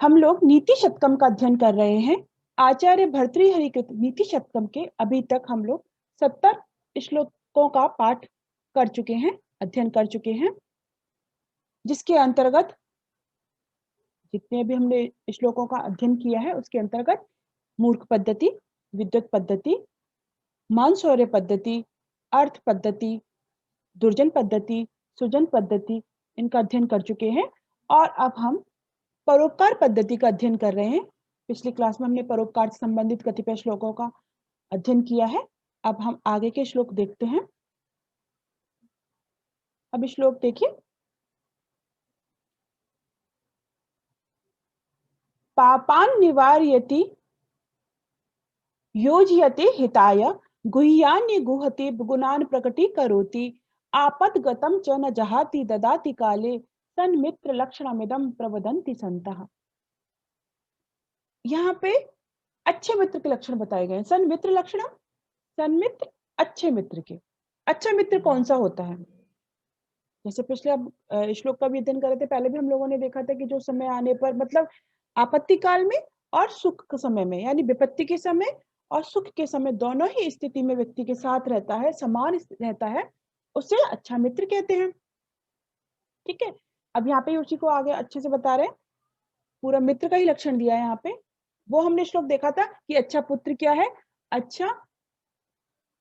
हम लोग नीति शतकम का अध्ययन कर रहे हैं। आचार्य भर्तृहरि कृत नीति शतकम के अभी तक हम लोग 70 श्लोकों का पाठ कर चुके हैं, अध्ययन कर चुके हैं, जिसके अंतर्गत जितने भी हमने श्लोकों का अध्ययन किया है उसके अंतर्गत मूर्ख पद्धति, विद्युत पद्धति, मानसौर्य पद्धति, अर्थ पद्धति, दुर्जन पद्धति, सुजन पद्धति, इनका अध्ययन कर चुके हैं। और अब हम परोपकार पद्धति का अध्ययन कर रहे हैं। पिछली क्लास में हमने परोपकार से संबंधित कतिपय श्लोकों का अध्ययन किया है। अब हम आगे के श्लोक देखते हैं। अब श्लोक देखिए, पापान निवारयति योजयते हिताय गुह्यान्य गुहते गुणान प्रकटीकरोति आपद्गतं च न जहाति ददाति काले सन्मित्र लक्षणमिदं प्रवदन्ति संतः। यहाँ पे अच्छे मित्र के लक्षण बताए गए हैं। सन्मित्र लक्षणम, सन्मित्र अच्छे मित्र के। अच्छा मित्र कौन सा होता है? जैसे पिछले अब श्लोक का भी अध्ययन कर रहे थे, पहले भी हम लोगों ने देखा था कि जो समय आने पर मतलब आपत्ति काल में और सुख के समय में, यानी विपत्ति के समय और सुख के समय दोनों ही स्थिति में व्यक्ति के साथ रहता है, समान रहता है, उसे अच्छा मित्र कहते हैं। ठीक है, अब यहाँ पे उसी को आगे अच्छे से बता रहे हैं, पूरा मित्र का ही लक्षण दिया है यहाँ पे। वो हमने श्लोक देखा था कि अच्छा पुत्र क्या है, अच्छा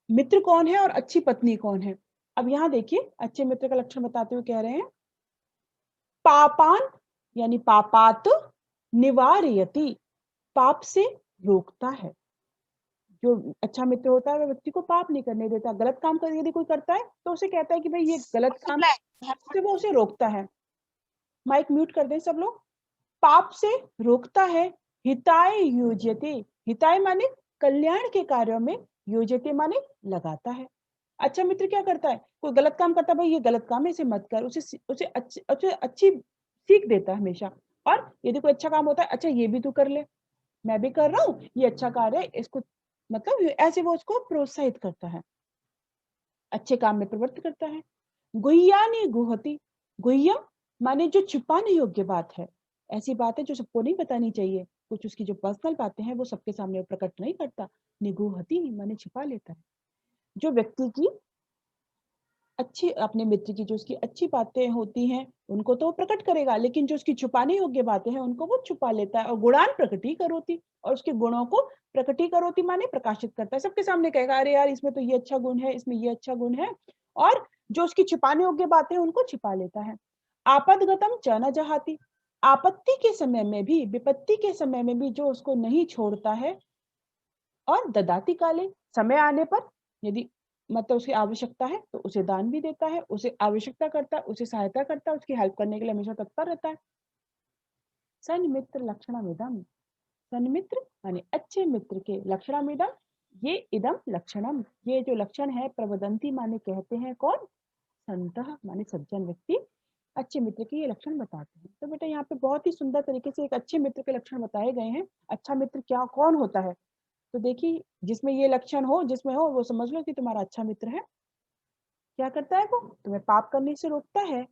मित्र कौन है और अच्छी पत्नी कौन है। अब यहाँ देखिए अच्छे मित्र का लक्षण बताते हुए कह रहे हैं, पापान यानी पापात निवारयति, पाप से रोकता है। जो अच्छा मित्र होता है वह व्यक्ति को पाप नहीं करने देता। गलत काम कर यदि कोई करता है तो उसे कहता है कि भाई ये गलत काम है, वो उसे रोकता है। माइक म्यूट कर दें सब लोग। पाप से रोकता है, हिताय योज्यते, हिताय माने कल्याण के कार्यों में, योज्यते माने लगाता है। अच्छा मित्र क्या करता है, कोई गलत काम करता है, भाई ये गलत काम है इसे मत कर, उसे अच्छी सीख देता है हमेशा। और यदि कोई अच्छा काम होता है, अच्छा ये भी तू कर ले, मैं भी कर रहा हूँ, ये अच्छा कार्य है, इसको मतलब ऐसे वो उसको प्रोत्साहित करता है, अच्छे काम में प्रवृत्त करता है। गुह्यानि गुहति, गुह्यम माने जो छुपाने योग्य बात है, ऐसी बात है जो सबको नहीं बतानी चाहिए, कुछ उसकी जो पर्सनल बातें हैं वो सबके सामने प्रकट नहीं करता। निगुहति माने छिपा लेता है। जो व्यक्ति की अच्छी, अपने मित्र की जो उसकी अच्छी बातें होती हैं उनको तो वो प्रकट करेगा, लेकिन जो उसकी छुपाने योग्य बातें हैं उनको वो छुपा लेता है। और गुणान प्रकटीकरोति, और उसके गुणों को प्रकटीकरोति माने प्रकाशित करता है, सबके सामने कहेगा अरे यार इसमें तो ये अच्छा गुण है, इसमें ये अच्छा गुण है। और जो उसकी छुपाने योग्य बातें हैं उनको छिपा लेता है। आपदगतम च न जहाति, आपत्ति के समय में भी, विपत्ति के समय में भी जो उसको नहीं छोड़ता है। और ददाति काले, समय आने पर यदि मतलब उसकी आवश्यकता है तो उसे दान भी देता है, उसे आवश्यकता करता है, उसे सहायता करता है, उसकी हेल्प करने के लिए हमेशा तत्पर रहता है। सन्मित्र लक्षणमिदम, सन्मित्र माने अच्छे मित्र के, लक्षणमिदम ये इदम लक्षणम, ये जो लक्षण है, प्रवदंती माने कहते हैं कौन, संतः माने सज्जन व्यक्ति अच्छे मित्र के ये लक्षण बताते हैं। तो बेटा यहाँ पे बहुत ही सुंदर तरीके से एक अच्छे मित्र के लक्षण बताए गए हैं। अच्छा मित्र क्या कौन होता है, तो देखिए जिसमें ये लक्षण हो, जिसमें हो, वो समझ लो कि तुम्हारा अच्छा मित्र है। क्या करता है वो, तुम्हें पाप करने से रोकता है,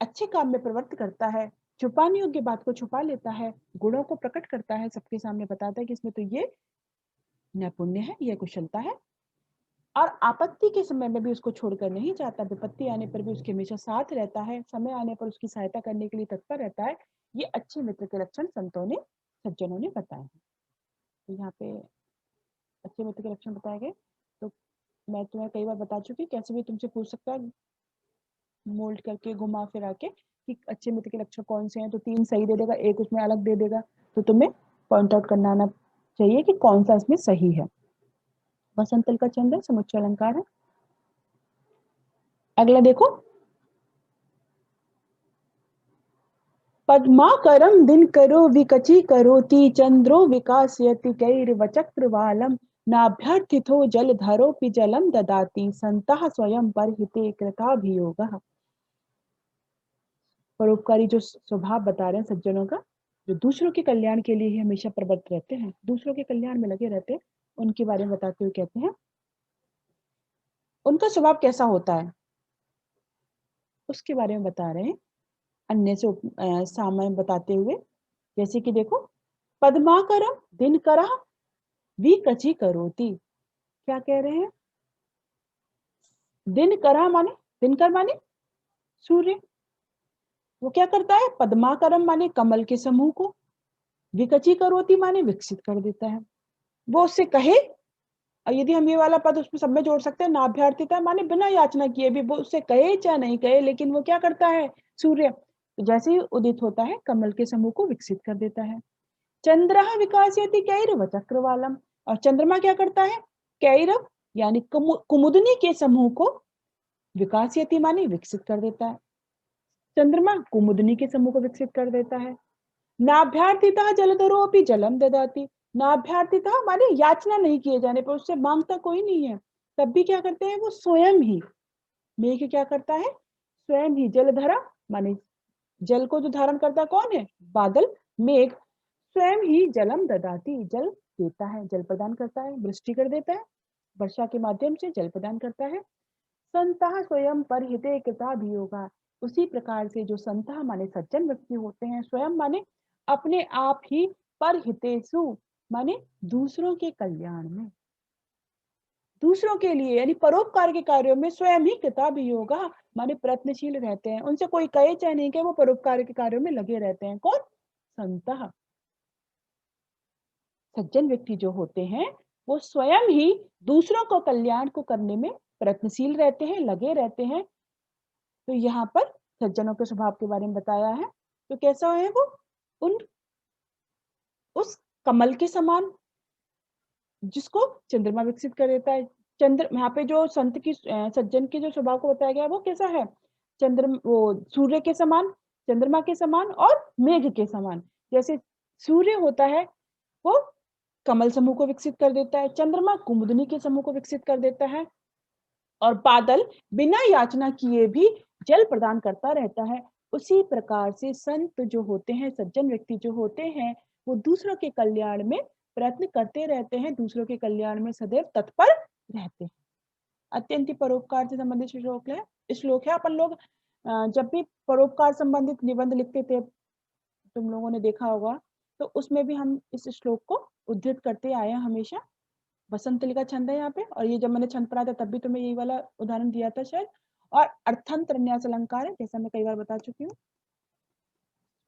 अच्छे काम में प्रवृत्त करता है, छुपाने योग्य बात को छुपा लेता है, गुणों को प्रकट करता है, सबके सामने बताता है कि इसमें तो ये नैपुण्य है, ये कुशलता है। और आपत्ति के समय में भी उसको छोड़कर नहीं जाता, विपत्ति आने पर भी उसके हमेशा साथ रहता है, समय आने पर उसकी सहायता करने के लिए तत्पर रहता है। ये अच्छे मित्र के लक्षण संतों ने, सज्जनों ने बताए हैं। तो यहाँ पे अच्छे मित्र के लक्षण बताए गए। तो मैं तुम्हें कई बार बता चुकी, कैसे भी तुमसे पूछ सकता है मोल्ड करके, घुमा फिरा के, कि अच्छे मित्र के लक्षण कौन से हैं। तो 3 सही दे देगा, एक उसमें अलग दे देगा, तो तुम्हें पॉइंट आउट करना आना चाहिए कि कौन सा इसमें सही है। वसंतल का चंद्र समुच्चय अलंकार है। अगला देखो, पद्माकरम दिन करो विकची करोति चंद्रो विकासयति कैर्वचक्रवालम नाभ्यर्थितो जलधरोपि जलम ददाति संतः स्वयं परहिते कृताभियोगः। परोपकारी जो स्वभाव बता रहे हैं सज्जनों का, जो दूसरों के कल्याण के लिए ही हमेशा प्रवृत्त रहते हैं, दूसरों के कल्याण में लगे रहते हैं, उनके बारे में बताते हुए कहते हैं उनका स्वभाव कैसा होता है उसके बारे में बता रहे हैं, अन्य से सामान्य बताते हुए। जैसे कि देखो, पद्माकरम दिनकरा विकची करोति। क्या कह रहे हैं? दिनकरा माने, दिनकर माने सूर्य, वो क्या करता है? पद्माकरम माने कमल के समूह को, विकची करोति माने विकसित कर देता है। वो उससे कहे, और यदि हम ये वाला पद उसमें सब में जोड़ सकते हैं, नाभ्यर्थिता माने बिना याचना किए भी, वो उससे कहे चाहे नहीं कहे, लेकिन वो क्या करता है? सूर्य जैसे ही उदित होता है कमल के समूह को विकसित कर देता है। चंद्रः विकासयति कैरव चक्रवालम, और चंद्रमा क्या करता है? कैरव यानी कुमुदनी के समूह को विकासयति माने विकसित कर देता है। चंद्रमा कुमुदनी के समूह को विकसित कर देता है। नाभ्यर्थितः जलधरोऽपि जलम ददाति, नाभ्यर्थितः माने याचना नहीं किए जाने पर, उससे मांगता कोई नहीं है, तब भी क्या करते हैं? वो स्वयं ही, मेघ क्या करता है? स्वयं ही, जलधरा माने जल को जो धारण करता कौन है? बादल, मेघ स्वयं ही जलम ददाति, जल देता है, जल प्रदान करता है, वृष्टि कर देता है, वर्षा के माध्यम से जल प्रदान करता है। संतः स्वयं परहिते कृताभियोगा, उसी प्रकार से जो संतः माने सज्जन व्यक्ति होते हैं, स्वयं माने अपने आप ही, परहितेषु माने दूसरों के कल्याण में, दूसरों के लिए यानी परोपकार के कार्यों में स्वयं ही कृताभियोगा माने प्रयत्नशील रहते हैं। उनसे कोई कहे चाहे नहीं कहे, वो परोपकार के कार्यों में लगे रहते हैं। कौन? संतः। सज्जन व्यक्ति जो होते हैं वो स्वयं ही दूसरों को कल्याण को करने में प्रयत्नशील रहते हैं, लगे रहते हैं। तो यहाँ पर सज्जनों के स्वभाव के बारे में बताया है। तो कैसा है वो? उन उस कमल के समान जिसको चंद्रमा विकसित कर देता है। चंद्र यहाँ पे जो संत की सज्जन के जो स्वभाव को बताया गया है वो कैसा है? चंद्र वो सूर्य के समान, चंद्रमा के समान और मेघ के समान। जैसे सूर्य होता है वो कमल समूह को विकसित कर देता है, चंद्रमा कुमुदनी के समूह को विकसित कर देता है, और बादल बिना याचना किए भी जल प्रदान करता रहता है। उसी प्रकार से संत जो होते हैं, सज्जन व्यक्ति जो होते हैं, वो दूसरों के कल्याण में प्रयत्न करते रहते हैं, दूसरों के कल्याण में सदैव तत्पर रहते हैं। अत्यंत ही परोपकार से संबंधित श्लोक है। अपन लोग जब भी परोपकार संबंधित निबंध लिखते थे, तुम लोगों ने देखा होगा, तो उसमें भी हम इस श्लोक को उद्धृत करते आए हैं हमेशा। बसंत का छंद है यहाँ पे, और ये जब मैंने छंद पढ़ा था तब भी तुम्हें यही वाला उदाहरण दिया था शायद। और अर्थंतर न्यास अलंकार है, जैसा मैं कई बार बता चुकी हूँ।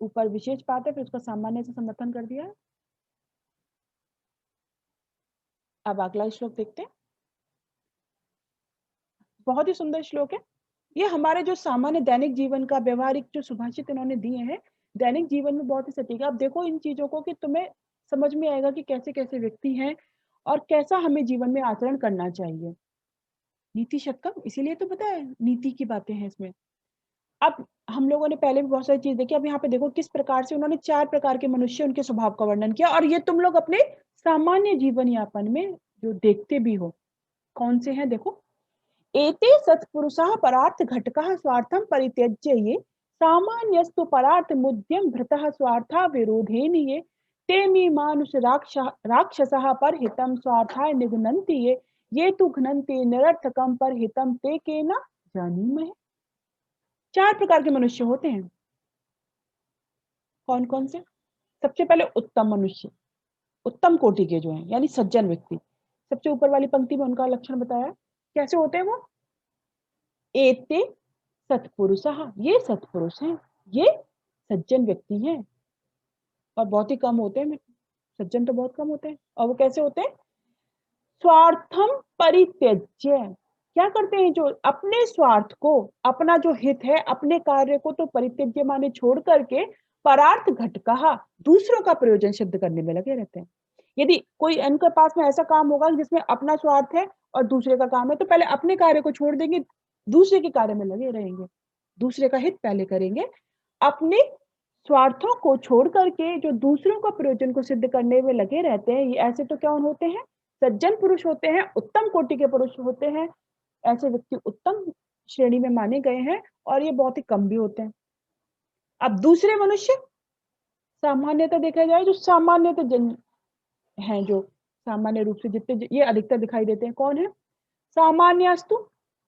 ऊपर विशेष बात है, फिर उसका सामान्य से समर्थन कर दिया है। अब अगला श्लोक देखते हैं। बहुत ही सुंदर श्लोक है ये। हमारे जो सामान्य दैनिक जीवन का व्यवहारिक जो सुभाषित इन्होंने दिए हैं, दैनिक जीवन में बहुत ही सटीक है। आप देखो इन चीजों को कि तुम्हें समझ में आएगा कि कैसे कैसे व्यक्ति हैं और कैसा हमें जीवन में आचरण करना चाहिए। नीति शतकम इसीलिए तो पता है, नीति की बातें हैं इसमें। अब हम लोगों ने पहले भी बहुत सारी चीज देखी, अब यहाँ पे देखो किस प्रकार से उन्होंने 4 प्रकार के मनुष्य, उनके स्वभाव का वर्णन किया, और ये तुम लोग अपने सामान्य जीवन यापन में जो देखते भी हो। कौन से हैं देखो? एते सत्पुरुषाः परार्थ घटकः स्वार्थं परित्यज्य ये सामान्यस्तु परार्थ मुद्यम भृतः स्वार्था विरोधेन ये ते मे मानुष राक्षसः परहितं स्वार्थाय निघ्नन्ति ये तु घ्नन्ति निरर्थकं परहितं ते केन जानीमहे। 4 प्रकार के मनुष्य होते हैं। कौन कौन से? सबसे पहले उत्तम मनुष्य, उत्तम कोटि के जो हैं, यानी सज्जन व्यक्ति। सबसे ऊपर वाली पंक्ति में उनका लक्षण बताया। कैसे होते हैं वो? एते सत्पुरुषः, ये सत्पुरुष हैं, ये सज्जन व्यक्ति हैं। और बहुत ही कम होते हैं, सज्जन तो बहुत कम होते हैं। और वो कैसे होते हैं? स्वार्थम परित्यज्य, क्या करते हैं? जो अपने स्वार्थ को, अपना जो हित है, अपने कार्य को तो परित्यज्य माने छोड़ करके परार्थ घटकः, दूसरों का प्रयोजन सिद्ध करने में लगे रहते हैं। यदि कोई इनके पास में ऐसा काम होगा जिसमें अपना स्वार्थ है और दूसरे का काम है, तो पहले अपने कार्य को छोड़ देंगे, दूसरे के कार्य में लगे रहेंगे, दूसरे का हित पहले करेंगे। अपने स्वार्थों को छोड़ करके जो दूसरों का प्रयोजन को सिद्ध करने में लगे रहते हैं, ये ऐसे तो क्या होते हैं? सज्जन पुरुष होते हैं, उत्तम कोटि के पुरुष होते हैं। ऐसे व्यक्ति उत्तम श्रेणी में माने गए हैं, और ये बहुत ही कम भी होते हैं। अब दूसरे मनुष्य, सामान्यतः देखा जाए जो सामान्यतः जन हैं, जो सामान्य रूप से जितने ये अधिकतर दिखाई देते हैं, कौन है? सामान्यस्तु,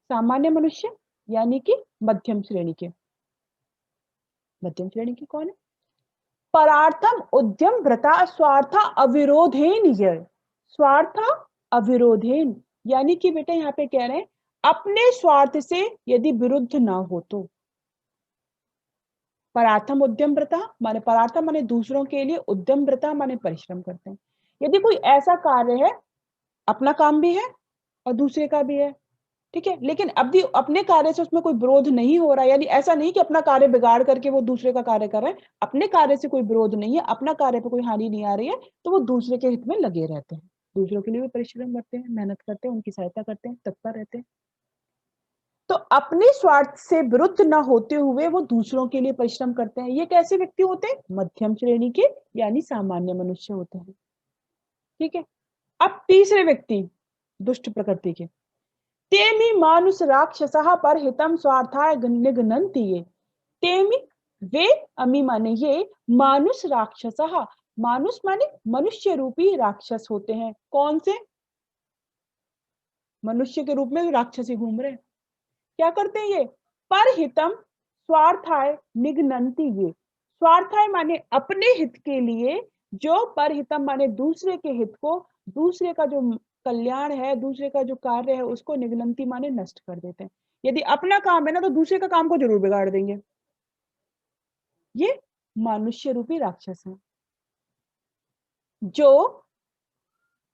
सामान्य मनुष्य यानी कि मध्यम श्रेणी के। मध्यम श्रेणी के कौन है? परार्थम उद्यम व्रता स्वार्थ अविरोधेन ये स्वार्थ अविरोधेन, यानी कि बेटा यहाँ पे कह रहे हैं अपने स्वार्थ से यदि विरुद्ध ना हो तो। परार्थम उद्यम व्रता माने परार्थम माने दूसरों के लिए, उद्यम व्रता माने परिश्रम करते हैं। यदि कोई ऐसा कार्य है, अपना काम भी है और दूसरे का भी है, ठीक है, लेकिन अब भी अपने कार्य से उसमें कोई विरोध नहीं हो रहा है, यानी ऐसा नहीं कि अपना कार्य बिगाड़ करके वो दूसरे का कार्य कर रहे हैं, अपने कार्य से कोई विरोध नहीं है, अपना कार्य पे कोई हानि नहीं आ रही है, तो वो दूसरे के हित में लगे रहते हैं, दूसरों के लिए भी परिश्रम करते हैं, मेहनत करते हैं, उनकी सहायता करते हैं, तत्पर रहते हैं। तो अपने स्वार्थ से विरुद्ध ना होते हुए वो दूसरों के लिए परिश्रम करते हैं। ये कैसे व्यक्ति होते हैं? मध्यम श्रेणी के, यानी सामान्य मनुष्य होते हैं। ठीक है, अब तीसरे व्यक्ति दुष्ट प्रकृति के, तेमि मानुष राक्षसः परहितं स्वार्थाय निघ्नन्ति ये। तेमि वे, अमी माने ये, मानुष राक्षसः, मानुष माने मनुष्य रूपी राक्षस होते हैं। कौन से? मनुष्य के रूप में राक्षसी घूम रहे हैं। क्या करते हैं ये? परहितम स्वार्थाय निघ्नन्ति ये। स्वार्थाय माने अपने हित के लिए, जो परहितम माने दूसरे के हित को, दूसरे का जो कल्याण है, दूसरे का जो कार्य है उसको निघ्नन्ति माने नष्ट कर देते हैं। यदि अपना काम है ना तो दूसरे का काम को जरूर बिगाड़ देंगे। ये मनुष्य रूपी राक्षस है। जो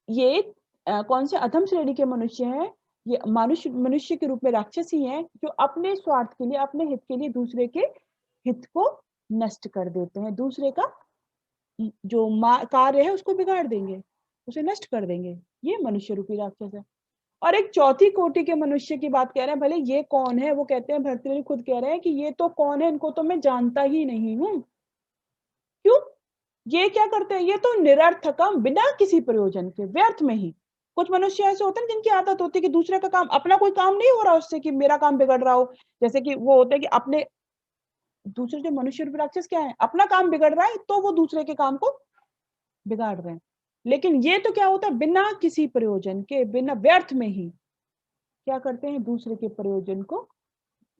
ये कौन से अधम श्रेणी के मनुष्य हैं? ये मनुष्य के रूप में राक्षस ही हैं, जो अपने स्वार्थ के लिए, अपने हित के लिए दूसरे के हित को नष्ट कर देते हैं, दूसरे का जो कार्य है उसको बिगाड़ देंगे, उसे नष्ट कर देंगे। ये मनुष्य रूपी राक्षस है। और एक चौथी कोटि के मनुष्य की बात कह रहे हैं, भले ये कौन है, वो कहते हैं, भर्तृहरि खुद कह रहे हैं कि ये तो कौन है, इनको तो मैं जानता ही नहीं हूं। क्यों? ये क्या करते हैं? ये तो निरर्थकम, बिना किसी प्रयोजन के, व्यर्थ में ही। कुछ मनुष्य ऐसे होते हैं जिनकी आदत होती है कि दूसरे का काम, अपना कोई काम नहीं हो रहा उससे कि मेरा काम बिगड़ रहा हो, जैसे कि वो होते हैं कि अपने, दूसरे जो मनुष्य रूपी राक्षस क्या है, अपना काम बिगड़ रहा है तो वो दूसरे के काम को बिगाड़ रहे हैं। लेकिन ये तो क्या होता है, बिना किसी प्रयोजन के, बिना व्यर्थ में ही क्या करते हैं, दूसरे के प्रयोजन को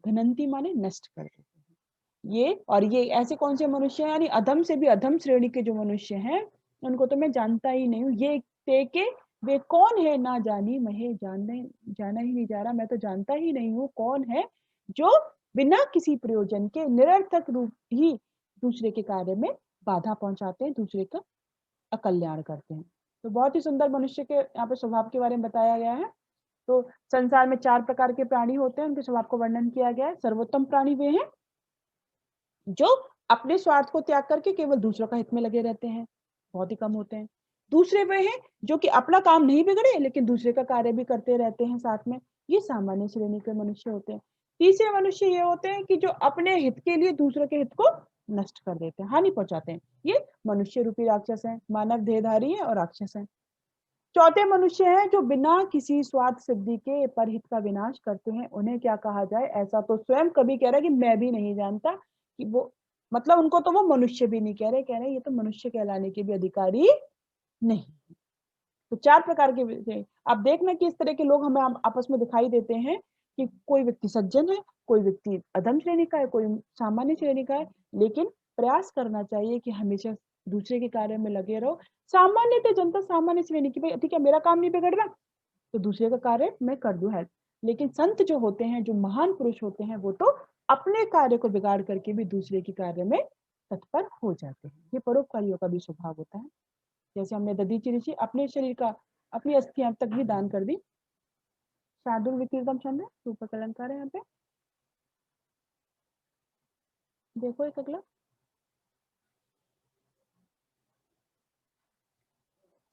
घनंती माने नष्ट कर देते हैं। ये और ये ऐसे कौन से मनुष्य हैं, यानी अधम से भी अधम श्रेणी के जो मनुष्य हैं, उनको तो मैं जानता ही नहीं हूँ। ये ते के वे कौन है ना जानी महे, जाना ही नहीं जा रहा, मैं तो जानता ही नहीं हूँ कौन है, जो बिना किसी प्रयोजन के निरर्थक रूप ही दूसरे के कार्य में बाधा पहुंचाते हैं, दूसरे का अकल्याण करते हैं। तो बहुत ही सुंदर मनुष्य के यहाँ पे स्वभाव के बारे में बताया गया है। तो संसार में 4 प्रकार के प्राणी होते हैं, उनके स्वभाव को वर्णन किया गया है। सर्वोत्तम प्राणी वे हैं जो अपने स्वार्थ को त्याग करके केवल दूसरों का हित में लगे रहते हैं, बहुत ही कम होते हैं। दूसरे वे हैं जो कि अपना काम नहीं बिगड़े लेकिन दूसरे का कार्य भी करते रहते हैं साथ में, ये सामान्य श्रेणी के मनुष्य होते हैं। तीसरे मनुष्य ये होते हैं कि जो अपने हित के लिए दूसरों के हित को नष्ट कर देते हैं, हानि पहुंचाते हैं, ये मनुष्य रूपी राक्षस हैं, मानव देहधारी है और राक्षस हैं। चौथे मनुष्य हैं जो बिना किसी स्वार्थ सिद्धि के परहित का विनाश करते हैं, उन्हें क्या कहा जाए? ऐसा तो स्वयं कभी कह रहा है कि मैं भी नहीं जानता, कि वो मतलब उनको तो वो मनुष्य भी नहीं कह रहे ये तो मनुष्य कहलाने के भी अधिकारी नहीं। तो 4 प्रकार के आप देखना कि इस तरह के लोग हमें आपस में दिखाई देते हैं कि कोई व्यक्ति सज्जन है, कोई व्यक्ति अधम श्रेणी का है, कोई सामान्य श्रेणी का है, लेकिन प्रयास करना चाहिए कि हमेशा दूसरे के कार्य में लगे रहो। सामान्यतः जनता सामान्य श्रेणी की, भाई ठीक है मेरा काम नहीं बिगड़ रहा तो दूसरे का कार्य मैं कर दूं हेल्प। लेकिन संत जो होते हैं, जो महान पुरुष होते हैं, वो तो अपने कार्य को बिगाड़ करके भी दूसरे के कार्य में तत्पर हो जाते हैं। ये परोपकारियों का भी स्वभाव होता है। जैसे हमने दधीचि ऋषि अपने शरीर का, अपनी अस्थियां तक भी दान कर दी। शार्दुल विकीर्तम छंद है, रूपक अलंकार है यहाँ पे, देखो एक अगला।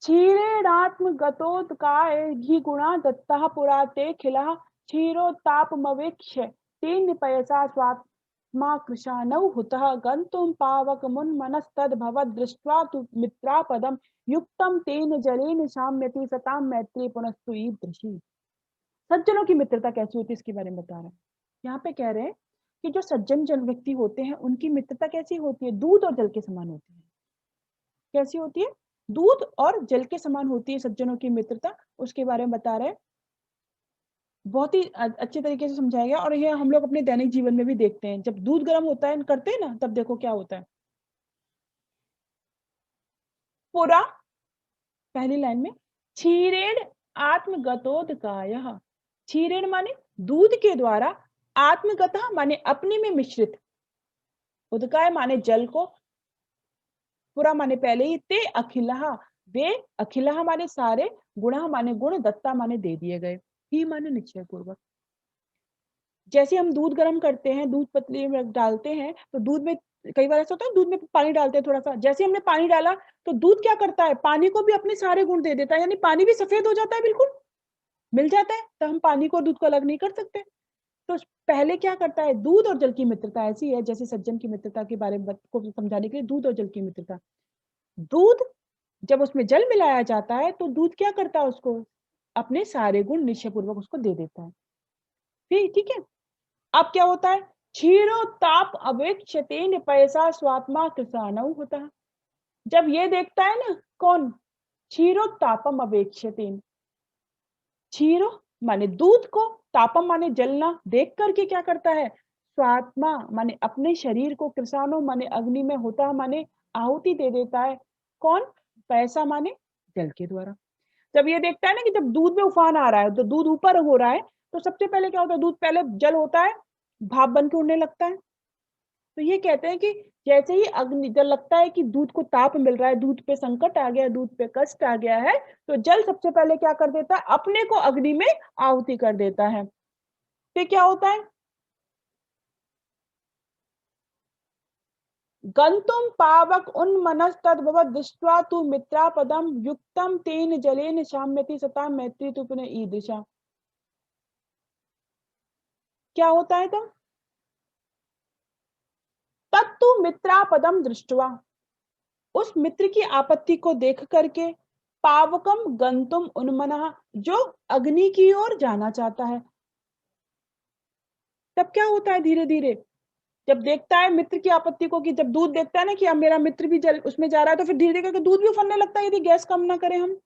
क्षीरेणात्म गतोदकाय घी गुणा दत्ता पुरा ते खिला क्षीरोत्तापमवेक्ष्य तेन पयसा स्वात्मा कृशानौ हुतः गन्तुं पावकमुन्मनस्तद् भवद् दृष्ट्वा तु मित्रापदं युक्तं तेन जलेन शाम्यति सतां मैत्री पुनस्तु ईदृशी। सज्जनों की मित्रता कैसी होती है इसके बारे में बता रहे हैं। यहाँ पे कह रहे हैं कि जो सज्जन जन व्यक्ति होते हैं उनकी मित्रता कैसी होती है? दूध और जल के समान होती है। कैसी होती है? दूध और जल के समान होती है सज्जनों की मित्रता, उसके बारे में बता रहे हैं। बहुत ही अच्छे तरीके से समझाया गया और ये हम लोग अपने दैनिक जीवन में भी देखते हैं। जब दूध गर्म होता है करते हैं ना, तब देखो क्या होता है, पुरा, पहली लाइन में, क्षीरेण आत्मगतोदकायः, क्षीरेण माने दूध के द्वारा, आत्मगतः माने अपने में मिश्रित, उदकाय माने जल को, पुरा माने पहले ही, ते अखिलः, वे, अखिलः माने सारे, गुणः माने गुण, दत्ता माने दे दिए गए, ही माने निश्चय पूर्वक। जैसे हम दूध गर्म करते हैं, दूध पतीले में डालते हैं, तो दूध में कई बार ऐसा होता है दूध में पानी डालते हैं थोड़ा-सा, जैसे हमने पानी डाला तो दूध क्या करता है, पानी को भी अपने सारे गुण दे देता है, यानी पानी भी सफेद हो जाता है बिल्कुल, मिल जाता है, तो हम पानी को और दूध को अलग नहीं कर सकते। तो पहले क्या करता है, दूध और जल की मित्रता ऐसी है जैसे सज्जन की मित्रता के बारे में को समझाने के लिए दूध और जल की मित्रता। दूध जब उसमें जल मिलाया जाता है तो दूध क्या करता है उसको, अपने सारे गुण निश्चयपूर्वक उसको दे देता है। ठीक है? अब क्या होता है, क्षीरोताप अवेक्षतेन पैसा स्वात्मा कृसाणौ होता है। जब ये देखता है ना कौन, क्षीरोतापम अवेक्षतेन, क्षीरो माने दूध को, तापम माने जलना, देख करके क्या करता है, स्वात्मा माने अपने शरीर को, कृसाणो माने अग्नि में, होता माने आहुति दे देता है। कौन, पैसा माने जल के द्वारा। जब ये देखता है ना कि जब दूध में उफान आ रहा है, तो दूध ऊपर हो रहा है, तो सबसे पहले क्या होता है, दूध पहले जल होता है, भाप बन के उड़ने लगता है। तो ये कहते हैं कि जैसे ही अग्नि, जब लगता है कि दूध को ताप मिल रहा है, दूध पे संकट आ गया है, दूध पे कष्ट आ गया है, तो जल सबसे पहले क्या कर देता है, अपने को अग्नि में आहुति कर देता है। फिर क्या होता है, गंतुम पावक उन्मनस्तद्भवत् दृष्ट्वा तु मित्रापदम युक्तम तेन जलेन शाम्यति सता मैत्री तु पुनः ईदृशा। क्या होता है तब, तत्तु मित्रापदम दृष्ट्वा, उस मित्र की आपत्ति को देख करके, पावकम गंतुम उन्मनः, जो अग्नि की ओर जाना चाहता है। तब क्या होता है, धीरे धीरे जब देखता है मित्र की आपत्ति को, कि जब दूध देखता है ना कि अब मेरा मित्र भी जल उसमें जा रहा है, तो फिर धीरे धीरे करके दूध भी उफनने लगता है, यदि गैस कम ना करें, हम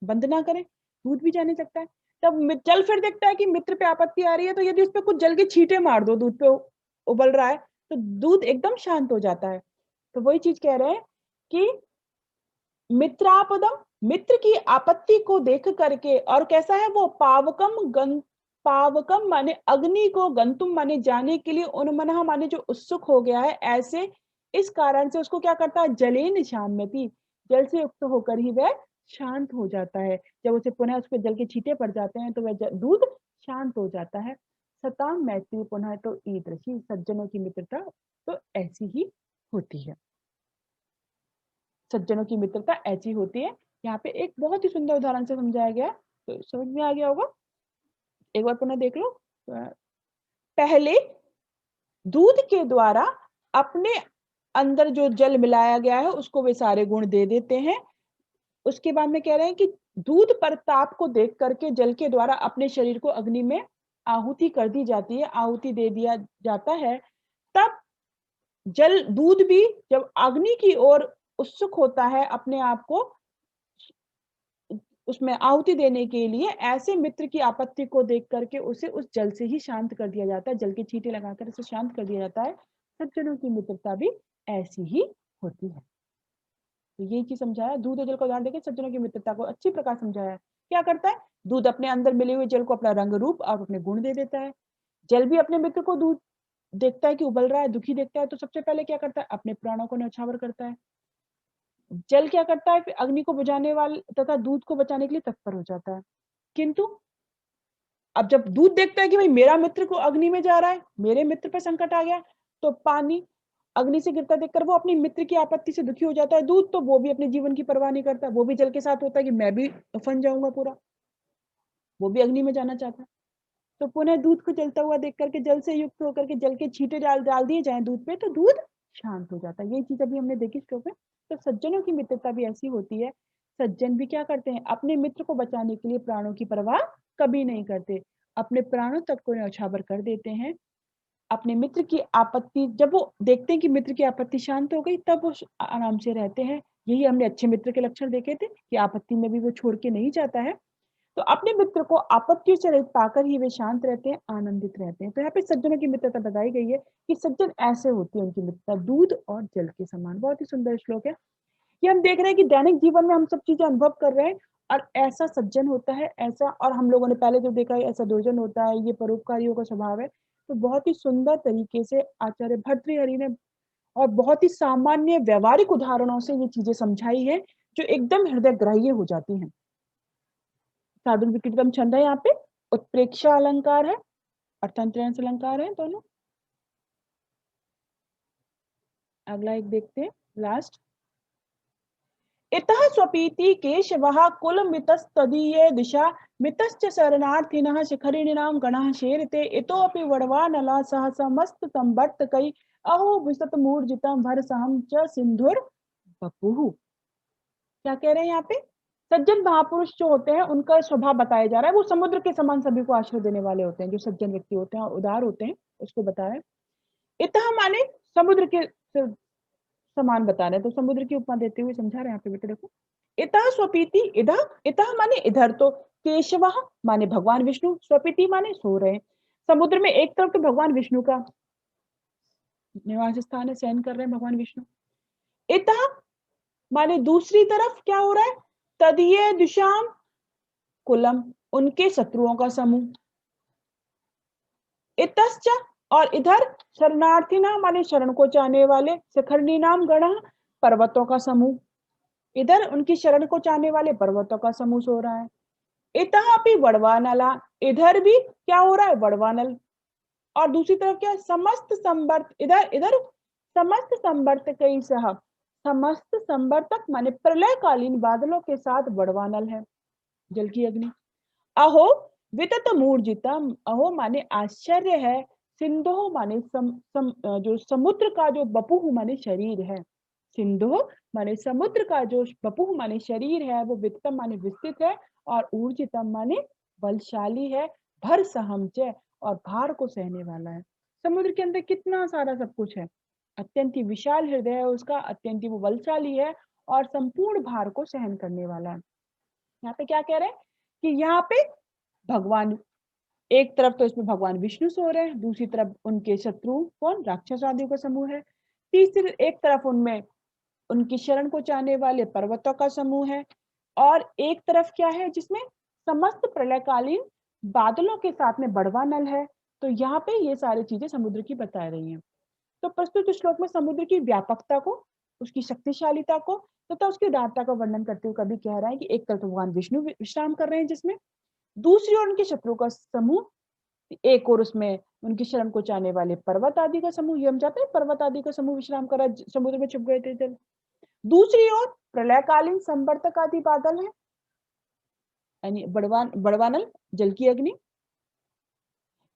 बंद ना करें, दूध भी जाने लगता है। तब जल फिर देखता है कि मित्र पे आपत्ति आ रही है, तो यदि उस पे कुछ जल के छींटे मार दो, दूध पे उबल रहा है, तो दूध एकदम शांत हो जाता है। तो वही चीज कह रहे हैं कि मित्रापदम, मित्र की आपत्ति को देख करके, और कैसा है वो, पावकम माने अग्नि को, गंतुम माने जाने के लिए, उन्मनः माने जो उत्सुक हो गया है, ऐसे इस कारण से उसको क्या करता है, जलेन शाम्यति, जल से युक्त होकर ही वह शांत हो जाता है। जब उसे पुनः उस पर जल के छींटे पड़ जाते हैं, तो वह दूध शांत हो जाता है। सताम मैत्री पुनः तो ईदृशी, सज्जनों की मित्रता तो ऐसी ही होती है, सज्जनों की मित्रता ऐसी होती है। यहाँ पे एक बहुत ही सुंदर उदाहरण से समझाया गया है, तो समझ में आ गया होगा, एक बार पुनः देख लो। पहले दूध के द्वारा अपने अंदर जो जल मिलाया गया है उसको वे सारे गुण दे देते हैं। उसके बाद में कह रहे हैं कि दूध पर ताप को देख करके जल के द्वारा अपने शरीर को अग्नि में आहुति कर दी जाती है, आहुति दे दिया जाता है। तब जल, दूध भी जब अग्नि की ओर उत्सुक होता है अपने आप को उसमें आहुति देने के लिए, ऐसे मित्र की आपत्ति को देख करके उसे उस जल से ही शांत कर दिया जाता है, जल की छींटे लगाकर उसे शांत कर दिया जाता है। सज्जनों की मित्रता भी ऐसी ही होती है। तो यही चीज समझाया, दूध और जल का उदाहरण देकर सज्जनों की मित्रता को अच्छी प्रकार समझाया। क्या करता है, दूध अपने अंदर मिले हुए जल को अपना रंग रूप और अपने गुण दे देता है। जल भी अपने मित्र को, दूध देखता है कि उबल रहा है, दुखी देखता है, तो सबसे पहले क्या करता है, अपने प्राणों को न्यौछावर करता है। जल क्या करता है, फिर अग्नि को बुझाने वाले तथा दूध को बचाने के लिए तत्पर हो जाता है। किंतु अब जब दूध देखता है कि भाई मेरा मित्र को अग्नि में जा रहा है, मेरे मित्र पर संकट आ गया, तो पानी अग्नि से गिरता देखकर वो अपने मित्र की आपत्ति से दुखी हो जाता है। दूध तो वो भी अपने जीवन की परवाह नहीं करता, वो भी जल के साथ होता है कि मैं भी फन जाऊंगा पूरा, वो भी अग्नि में जाना चाहता है। तो पुनः दूध को जलता हुआ देख करके, जल से युक्त होकर के जल के छींटे डाल डाल दिए जाए दूध पे, तो दूध शांत हो जाता है। यही चीज अभी हमने देखी श्लोक में। तो सज्जनों की मित्रता भी ऐसी होती है, सज्जन भी क्या करते हैं, अपने मित्र को बचाने के लिए प्राणों की परवाह कभी नहीं करते, अपने प्राणों तक को न्यौछावर कर देते हैं। अपने मित्र की आपत्ति जब वो देखते हैं कि मित्र की आपत्ति शांत हो गई, तब वो आराम से रहते हैं। यही हमने अच्छे मित्र के लक्षण देखे थे कि आपत्ति में भी वो छोड़ के नहीं जाता है। तो अपने मित्र को आपत्तियों से रहित पाकर ही वे शांत रहते हैं, आनंदित रहते हैं। तो यहाँ पे सज्जनों की मित्रता बताई गई है कि सज्जन ऐसे होती है, उनकी मित्रता दूध और जल के समान। बहुत ही सुंदर श्लोक है। ये हम देख रहे हैं कि दैनिक जीवन में हम सब चीज़ें अनुभव कर रहे हैं और ऐसा सज्जन होता है, ऐसा और हम लोगों ने पहले जो देखा है ऐसा दुर्जन होता है, ये परोपकारियों का स्वभाव है। तो बहुत ही सुंदर तरीके से आचार्य भर्तृहरि ने और बहुत ही सामान्य व्यावहारिक उदाहरणों से ये चीज़ें समझाई हैं, जो एकदम हृदयग्राह्य हो जाती हैं। साधु विकृतम छंद है यहाँ पे, उत्प्रेक्षा अलंकार है, अर्थांतरण्य अलंकार है दोनों। अगला एक देखते हैं, लास्ट। इतः स्वपीति केशवः कुलमितस्तदीये दिशा मितश्च शरणार्थिनः शिखरिणां गणः शेरते इतोऽपि वडवानला सह समस्तसंवर्तकै अहो विशतमूर्जितं भरसहं च सिन्धुर्वपुः। क्या कह रहे हैं यहाँ पे? सज्जन महापुरुष जो होते हैं उनका स्वभाव बताया जा रहा है, वो समुद्र के समान सभी को आश्रय देने वाले होते हैं, जो सज्जन व्यक्ति होते हैं और उदार होते हैं, उसको बता रहे हैं। इतः माने समुद्र के समान बता रहे हैं, तो समुद्र की उपमा देते हुए समझा रहे हैं यहाँ पे बेटे देखो। इतः स्वपीति, इधः, इतः माने इधर, तो केशवः माने भगवान विष्णु, स्वपीति माने सो रहे हैं। समुद्र में एक तरफ तो भगवान विष्णु का निवास स्थान है, शयन कर रहे हैं भगवान विष्णु। इतः माने दूसरी तरफ क्या हो रहा है? तदीय दिशाम कुलम, उनके शत्रुओं का समूह। इतश्च और इधर शरणार्थी माने शरण को चाहने वाले, शिखरणी नाम गण, पर्वतों का समूह। इधर उनकी शरण को चाहने वाले पर्वतों का समूह सो रहा है। इतः भी वड़वानला, इधर भी क्या हो रहा है? वड़वानल। और दूसरी तरफ क्या? समस्त संवर्त, इधर इधर समस्त संवर्त कई सह, समस्त संवर्तक माने प्रलयकालीन बादलों के साथ वड़वानल है, जल की अग्नि। अहो वितत मूर्जितम, अहो माने आश्चर्य है, सिंधु माने जो समुद्र का जो बपुह माने शरीर है, सिंधु माने समुद्र का जो बपुह माने शरीर है, वो विततम माने विस्तृत है और ऊर्जितम माने बलशाली है, भर सहमच और भार को सहने वाला है। समुद्र के अंदर कितना सारा सब कुछ है, अत्यंत ही विशाल हृदय है उसका, अत्यंत ही वो बलशाली है और संपूर्ण भार को सहन करने वाला है। यहाँ पे क्या कह रहे हैं कि यहाँ पे भगवान, एक तरफ तो इसमें भगवान विष्णु सो रहे हैं, दूसरी तरफ उनके शत्रु कौन? राक्षस आदियों का समूह है। तीसरी एक तरफ उनमें उनकी शरण को चाहने वाले पर्वतों का समूह है और एक तरफ क्या है जिसमें समस्त प्रलयकालीन बादलों के साथ में बड़वा नल है। तो यहाँ पे ये सारी चीजें समुद्र की बता रही हैं। तो प्रस्तुत श्लोक में समुद्र की व्यापकता को, उसकी शक्तिशालीता को तथा उसकी उदारता का वर्णन करते हुए कभी कह रहा है कि एक तरफ भगवान विष्णु विश्राम कर रहे हैं जिसमें, दूसरी ओर उनके शत्रु का समूह, एक और उसमें उनकी शरण को चाहने वाले पर्वत आदि का समूह, ये हम जाते हैं पर्वत आदि का समूह विश्राम कर रहा है, समुद्र में छुप गए थे जल। दूसरी ओर प्रलयकालीन संवर्तक आदि बादल है, यानी बड़वानल, जल की अग्नि।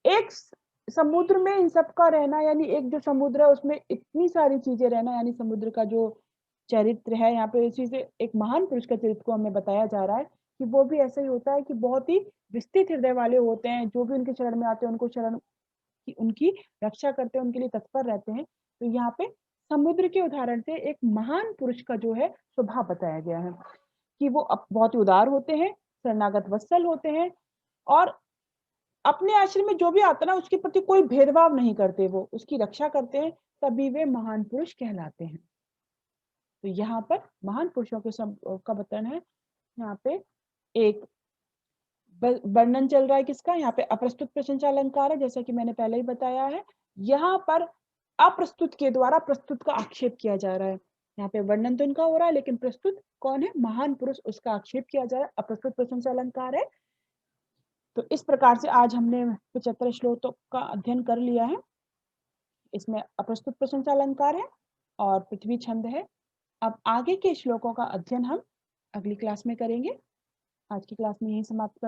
एक समुद्र में इन सब का रहना, यानी एक जो समुद्र है उसमें इतनी सारी चीजें रहना, यानी समुद्र का जो चरित्र है, यहाँ पे इसी से एक महान पुरुष का चरित्र को हमें बताया जा रहा है कि वो भी ऐसा ही होता है कि बहुत ही विस्तृत हृदय वाले होते हैं, जो भी उनके शरण में आते हैं उनको शरण की उनकी रक्षा करते हैं, उनके लिए तत्पर रहते हैं। तो यहाँ पे समुद्र के उदाहरण से एक महान पुरुष का जो है स्वभाव बताया गया है कि वो बहुत ही उदार होते हैं, शरणागत वत्सल होते हैं और अपने आश्रम में जो भी आता ना उसके प्रति कोई भेदभाव नहीं करते, वो उसकी रक्षा करते हैं, तभी वे महान पुरुष कहलाते हैं। तो यहाँ पर महान पुरुषों के का बताना है। यहाँ पे एक वर्णन चल रहा है किसका? यहाँ पे अप्रस्तुत प्रशंसा अलंकार है, जैसा कि मैंने पहले ही बताया है। यहाँ पर अप्रस्तुत के द्वारा प्रस्तुत का आक्षेप किया जा रहा है। यहाँ पे वर्णन तो इनका हो रहा है, लेकिन प्रस्तुत कौन है? महान पुरुष, उसका आक्षेप किया जा रहा है, अप्रस्तुत प्रशंसा अलंकार है। तो इस प्रकार से आज हमने 75 श्लोकों का अध्ययन कर लिया है। इसमें अप्रस्तुत प्रशंसा अलंकार है और पृथ्वी छंद है। अब आगे के श्लोकों का अध्ययन हम अगली क्लास में करेंगे। आज की क्लास में यही समाप्त करते हैं।